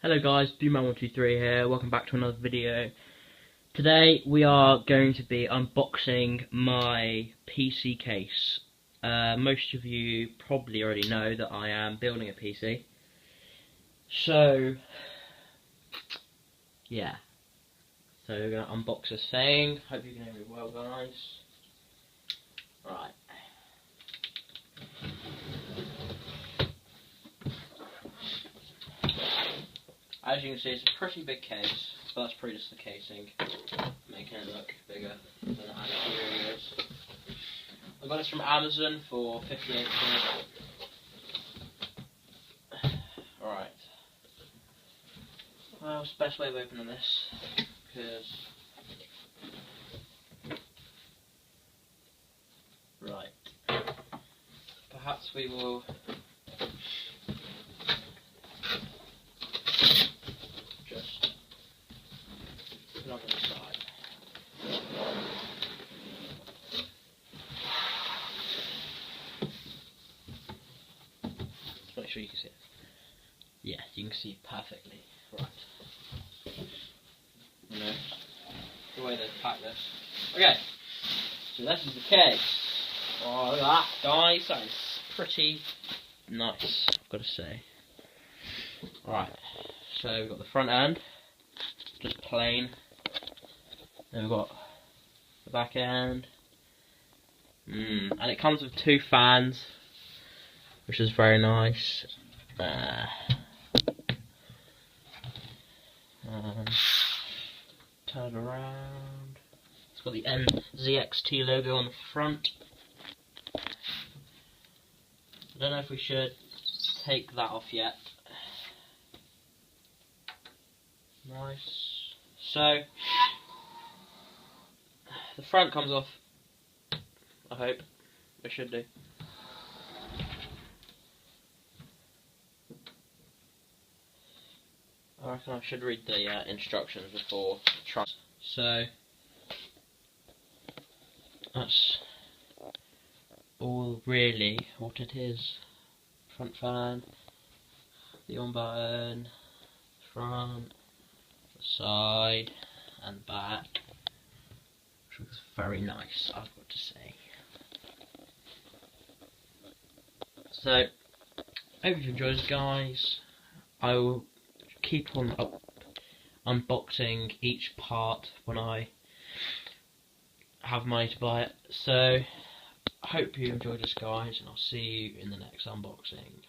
Hello guys, BlueMan123 here, welcome back to another video. Today we are going to be unboxing my PC case. Most of you probably already know that I am building a PC. So, yeah. So we're going to unbox this thing. Hope you can hear me well, guys. Right. As you can see, it's a pretty big case, but that's probably just the casing, making it look bigger than it actually really is. I got this from Amazon for 58 quid. Alright. Well, it's the best way of opening this, because... Right. Perhaps we will... just put it on the side. Let's make sure you can see it. Yes, you can see it perfectly. Right. You know, the way they pack this. Okay, so this is the case. Oh, look at that, guys. That is pretty nice, I've got to say. Right, so we've got the front end, just plain. Then we've got the back end. And it comes with 2 fans, which is very nice. Turn it around. It's got the nzxt logo on the front. I don't know if we should take that off yet. Nice. So the front comes off. I hope. It should do. I reckon I should read the instructions before trying. So that's all really what it is. Front fan, the on button, front, the side, and back, which looks very nice, I've got to say. So, I hope you enjoyed this, guys. I will keep on unboxing each part when I have money to buy it. So, I hope you enjoyed this, guys, and I'll see you in the next unboxing.